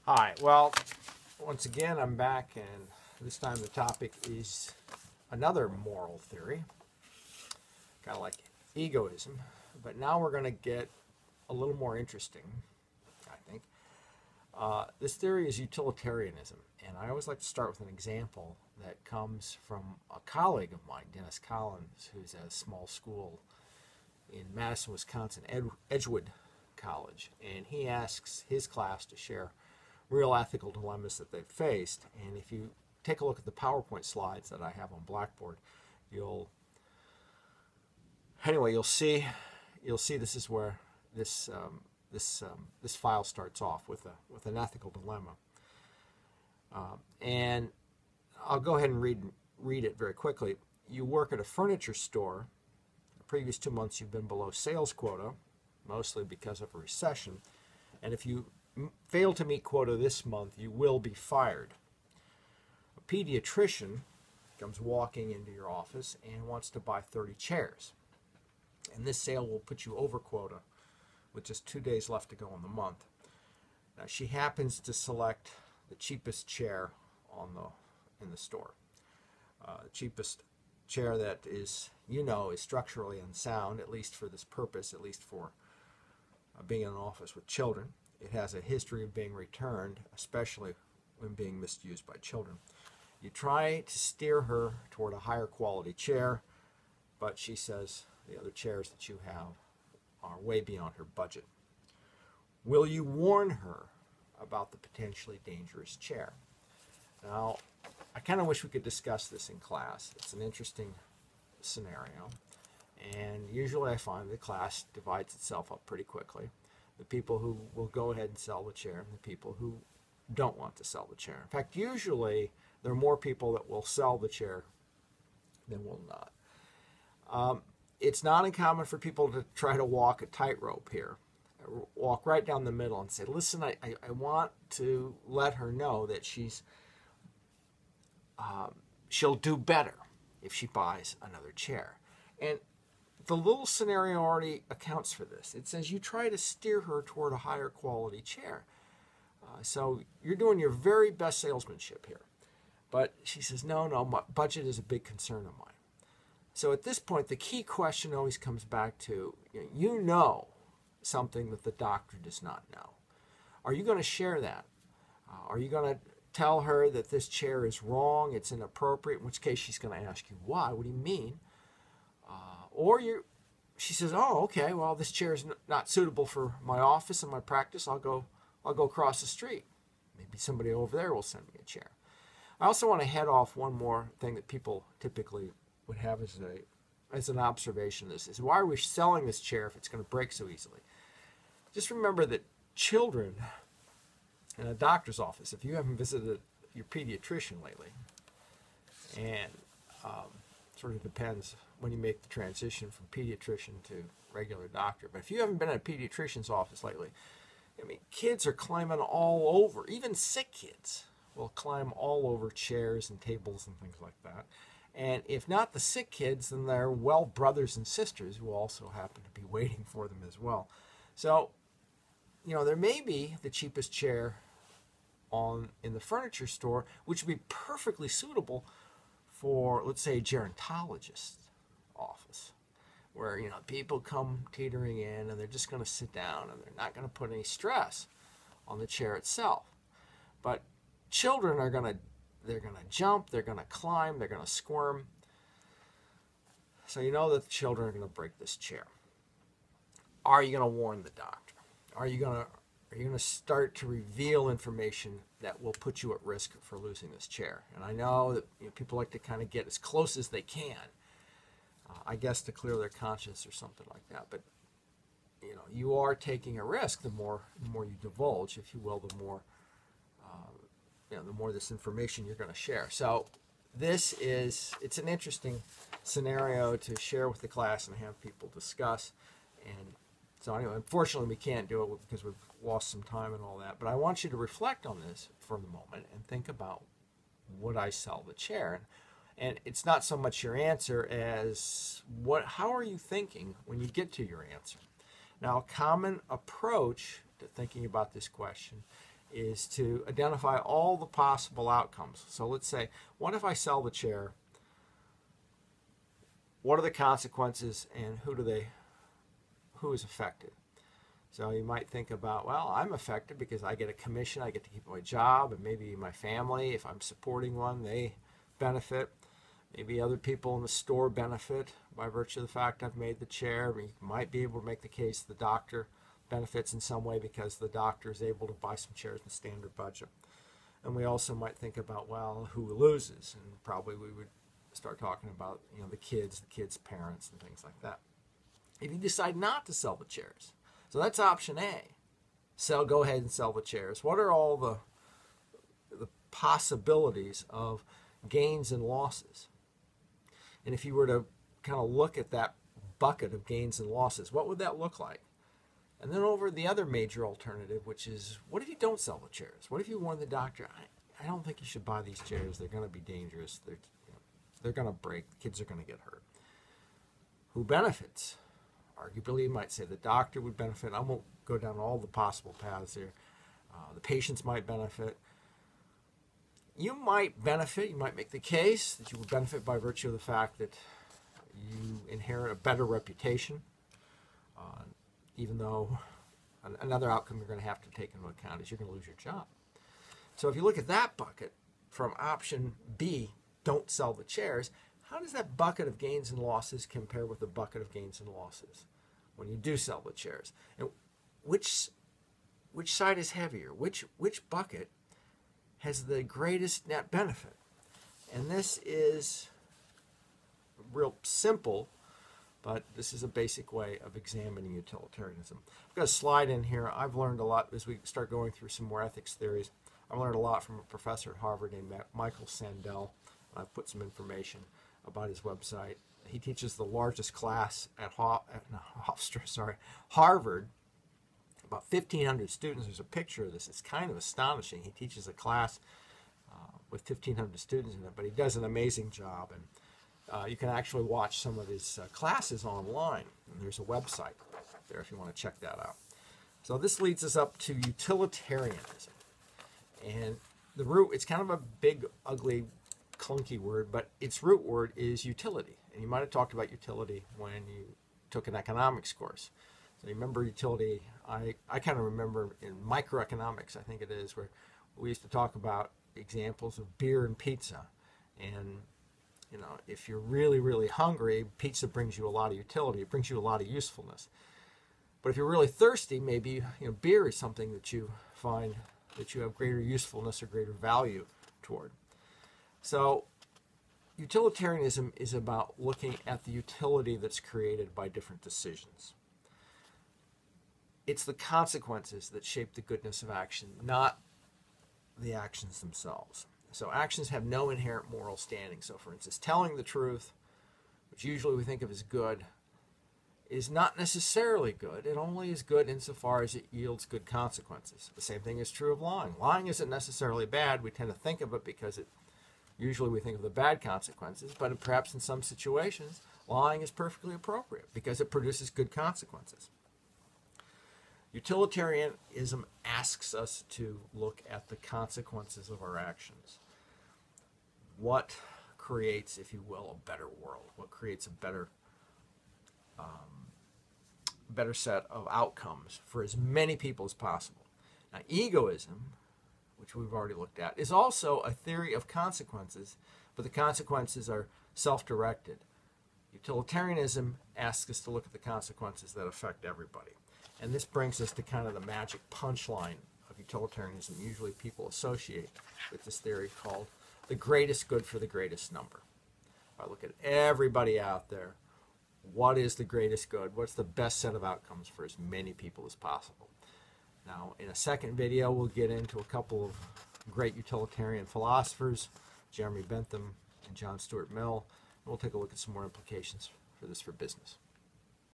Hi, well, once again, I'm back, and this time the topic is another moral theory, kind of like egoism, but now we're going to get a little more interesting, I think. This theory is utilitarianism, and I always like to start with an example that comes from a colleague of mine, Dennis Collins, who's at a small school in Madison, Wisconsin, Edgewood College, and he asks his class to share real ethical dilemmas that they've faced. And if you take a look at the PowerPoint slides that I have on Blackboard, you'll see this is where this file starts off with an ethical dilemma. And I'll go ahead and read it very quickly. You work at a furniture store. The previous 2 months you've been below sales quota, mostly because of a recession. And if you fail to meet quota this month, you will be fired. A pediatrician comes walking into your office and wants to buy 30 chairs. And this sale will put you over quota with just 2 days left to go in the month. Now, she happens to select the cheapest chair in the store. The cheapest chair that is structurally unsound, at least for this purpose, at least for being in an office with children. It has a history of being returned, especially when being misused by children. You try to steer her toward a higher quality chair, but she says the other chairs that you have are way beyond her budget. Will you warn her about the potentially dangerous chair? Now, I kind of wish we could discuss this in class. It's an interesting scenario, and usually I find the class divides itself up pretty quickly. The people who will go ahead and sell the chair and the people who don't want to sell the chair. In fact, usually there are more people that will sell the chair than will not. It's not uncommon for people to try to walk a tightrope here. Walk right down the middle and say, listen, I want to let her know that she'll do better if she buys another chair. And the little scenario already accounts for this. It says you try to steer her toward a higher quality chair. So you're doing your very best salesmanship here. But she says, no, my budget is a big concern of mine. So at this point, the key question always comes back to, you know something that the doctor does not know. Are you going to share that? Are you going to tell her that this chair is wrong, it's inappropriate, in which case she's going to ask you, why? What do you mean? She says, oh, okay, well, this chair is not suitable for my office and my practice. I'll go across the street. Maybe somebody over there will send me a chair. I also want to head off one more thing that people typically would have as an observation. This is, why are we selling this chair if it's going to break so easily? Just remember that children in a doctor's office, if you haven't visited your pediatrician lately, and sort of depends when you make the transition from pediatrician to regular doctor. But if you haven't been in a pediatrician's office lately, I mean, kids are climbing all over. Even sick kids will climb all over chairs and tables and things like that. And if not the sick kids, then their well brothers and sisters who also happen to be waiting for them as well. So, there may be the cheapest chair in the furniture store, which would be perfectly suitable for, let's say, a gerontologist's office, where people come teetering in and they're just going to sit down and they're not going to put any stress on the chair itself. But children are going to jump, they're going to climb, they're going to squirm. So you know that the children are going to break this chair. Are you going to warn the doctor? Are you going to start to reveal information that will put you at risk for losing this chair? And I know that people like to kind of get as close as they can, I guess, to clear their conscience or something like that. But you are taking a risk. The more you divulge, if you will, the more this information you're going to share. So it's an interesting scenario to share with the class and have people discuss. And so anyway, unfortunately, we can't do it because we've lost some time and all that. But I want you to reflect on this for a moment and think about, would I sell the chair? And it's not so much your answer as how are you thinking when you get to your answer? Now, a common approach to thinking about this question is to identify all the possible outcomes. So let's say, what if I sell the chair? What are the consequences, and who is affected? So you might think about, well, I'm affected because I get a commission, I get to keep my job, and maybe my family, if I'm supporting one, they benefit. Maybe other people in the store benefit by virtue of the fact I've made the chair. You might be able to make the case the doctor benefits in some way because the doctor is able to buy some chairs in the standard budget. And we also might think about, well, who loses? And probably we would start talking about, the kids' parents, and things like that. If you decide not to sell the chairs, so that's option A. Go ahead and sell the chairs. What are all the possibilities of gains and losses? And if you were to kind of look at that bucket of gains and losses, what would that look like? And then over the other major alternative, which is, what if you don't sell the chairs? What if you warn the doctor, I don't think you should buy these chairs. They're going to be dangerous. They're going to break. The kids are going to get hurt. Who benefits? Arguably, you might say the doctor would benefit. I won't go down all the possible paths here. The patients might benefit. You might benefit. You might make the case that you would benefit by virtue of the fact that you inherit a better reputation, even though another outcome you're going to have to take into account is you're going to lose your job. So if you look at that bucket from option B, don't sell the chairs, how does that bucket of gains and losses compare with the bucket of gains and losses when you do sell the chairs? And which side is heavier? Which bucket has the greatest net benefit? And this is real simple, but this is a basic way of examining utilitarianism. I've got a slide in here. I've learned a lot as we start going through some more ethics theories. I've learned a lot from a professor at Harvard named Michael Sandel. I've put some information about his website. He teaches the largest class at Harvard, about 1,500 students. There's a picture of this. It's kind of astonishing. He teaches a class with 1,500 students in it, but he does an amazing job. And you can actually watch some of his classes online. And there's a website there if you want to check that out. So this leads us up to utilitarianism. And the root, it's kind of a big, ugly, clunky word, but its root word is utility. And you might have talked about utility when you took an economics course. So you remember utility, I kind of remember in microeconomics, I think it is, where we used to talk about examples of beer and pizza. And, if you're really, really hungry, pizza brings you a lot of utility. It brings you a lot of usefulness. But if you're really thirsty, maybe, beer is something that you find that you have greater usefulness or greater value toward. So utilitarianism is about looking at the utility that's created by different decisions. It's the consequences that shape the goodness of action, not the actions themselves. So actions have no inherent moral standing. So for instance, telling the truth, which usually we think of as good, is not necessarily good. It only is good insofar as it yields good consequences. The same thing is true of lying. Lying isn't necessarily bad. We tend to think of it because usually we think of the bad consequences, but perhaps in some situations, lying is perfectly appropriate because it produces good consequences. Utilitarianism asks us to look at the consequences of our actions. What creates, if you will, a better world? What creates a better set of outcomes for as many people as possible? Now, egoism, which we've already looked at, is also a theory of consequences, but the consequences are self-directed. Utilitarianism asks us to look at the consequences that affect everybody. And this brings us to kind of the magic punchline of utilitarianism. Usually people associate with this theory called the greatest good for the greatest number. If I look at everybody out there, what is the greatest good? What's the best set of outcomes for as many people as possible? Now, in a second video, we'll get into a couple of great utilitarian philosophers, Jeremy Bentham and John Stuart Mill, and we'll take a look at some more implications for this for business.